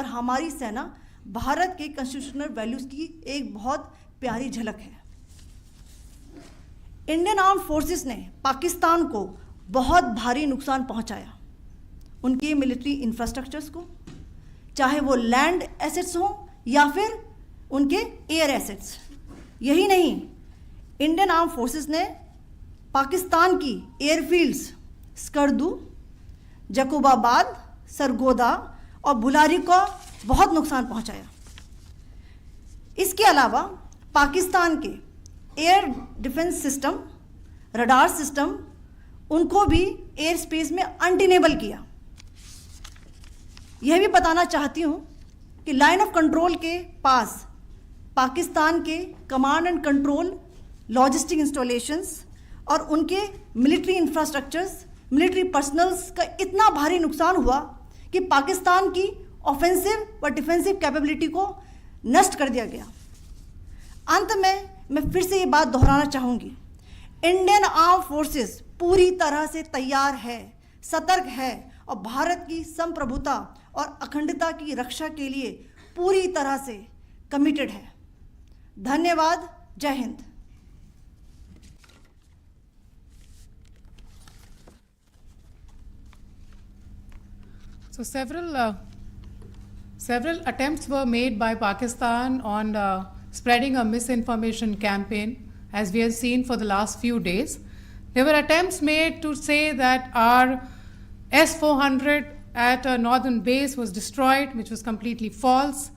और हमारी सेना भारत के कॉन्स्टिट्यूशनल वैल्यूज़ की एक बहुत प्यारी झलक है। इंडियन आर्म फोर्सेस ने पाकिस्तान को बहुत भारी नुकसान पहुंचाया, उनके मिलिट्री इंफ्रास्ट्रक्चर्स को, चाहे वो लैंड एसेट्स हों या फिर उनके एयर एसेट्स। यही नहीं, इंडियन आर्म फोर्सेस ने पाकिस्तान की एयरफील्ड्स स्कर्दू, जकोबाबाद, सरगोदा और बुलारी को बहुत नुकसान पहुंचाया। इसके अलावा पाकिस्तान के air defence system, radar system, उनको भी एयर स्पेस में अनटेनेबल किया। यह भी बताना चाहती हूँ कि लाइन ऑफ कंट्रोल के पास पाकिस्तान के command and control logistic installations और उनके मिलिट्री इंफ्रास्ट्रक्चर्स, मिलिट्री पर्सनल्स का इतना भारी नुकसान हुआ कि पाकिस्तान की ऑफेंसिव व डिफेंसिव कैपेबिलिटी को नष्ट कर दिया गया। अंत में मैं फिर से ये बात दोहराना चाहूँगी, इंडियन आर्म फोर्सेस पूरी तरह से तैयार है, सतर्क है और भारत की संप्रभुता और अखंडता की रक्षा के लिए पूरी तरह से कमिटेड है। धन्यवाद। जय Hind. So several attempts were made by Pakistan on spreading a misinformation campaign, as we have seen for the last few days. There were attempts made to say that our S-400 at a northern base was destroyed, which was completely false,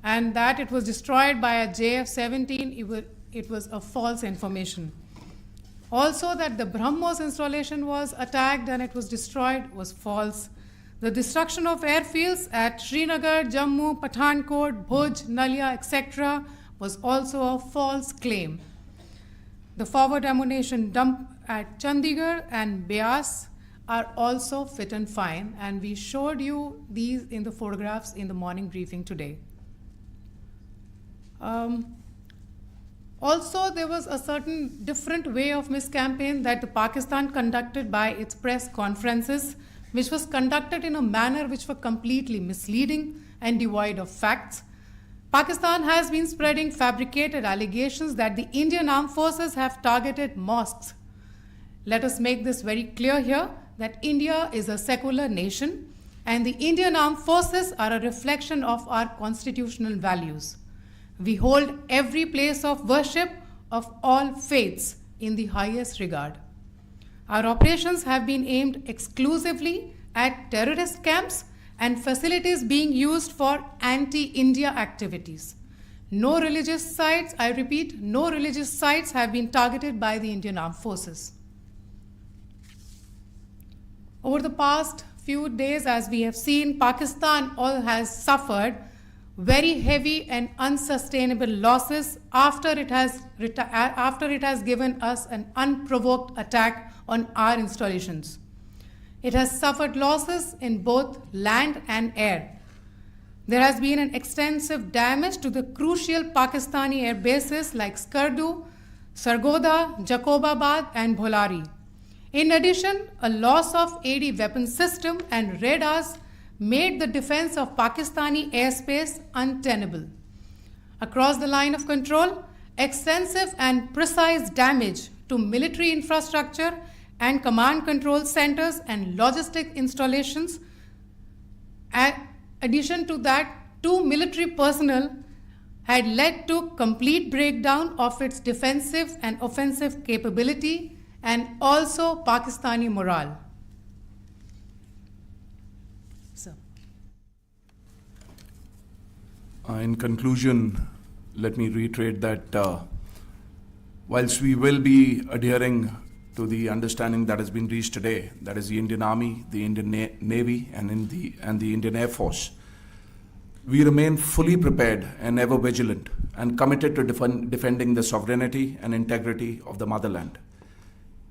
and that it was destroyed by a JF-17. It was a false information. Also, that the BrahMos installation was attacked and it was destroyed was false. The destruction of airfields at Srinagar, Jammu, Pathankot, Bhuj, Nalia, etc. was also a false claim. The forward ammunition dump at Chandigarh and Beas are also fit and fine, and we showed you these in the photographs in the morning briefing today. Also, there was a certain different way of miscampaign that the Pakistan conducted by its press conferences, which was conducted in a manner which were completely misleading and devoid of facts. Pakistan has been spreading fabricated allegations that the Indian armed forces have targeted mosques. Let us make this very clear here that India is a secular nation and the Indian armed forces are a reflection of our constitutional values. We hold every place of worship of all faiths in the highest regard. Our operations have been aimed exclusively at terrorist camps and facilities being used for anti-India activities. No religious sites, I repeat, no religious sites have been targeted by the Indian Armed Forces. Over the past few days, as we have seen, Pakistan has suffered very heavy and unsustainable losses after it has given us an unprovoked attack on our installations. It has suffered losses in both land and air. There has been an extensive damage to the crucial Pakistani air bases like Skardu, Sargoda, Jacobabad and Bholari. In addition, a loss of AD weapon system and radars made the defense of Pakistani airspace untenable. Across the line of control, extensive and precise damage to military infrastructure and command control centers and logistic installations. In addition to that, 2 military personnel had led to complete breakdown of its defensive and offensive capability and also Pakistani morale. In conclusion, let me reiterate that whilst we will be adhering to the understanding that has been reached today, that is the Indian Army, the Indian Navy, and the Indian Air Force, we remain fully prepared and ever vigilant and committed to defending the sovereignty and integrity of the motherland.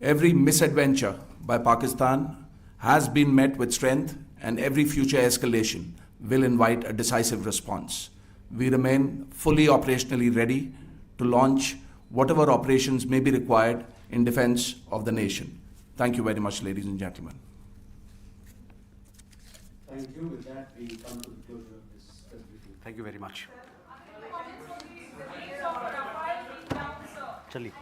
Every misadventure by Pakistan has been met with strength, and every future escalation will invite a decisive response. We remain fully operationally ready to launch whatever operations may be required in defense of the nation. Thank you very much, ladies and gentlemen. Thank you. With that, we come to the closure of this briefing. Thank you very much. Chali.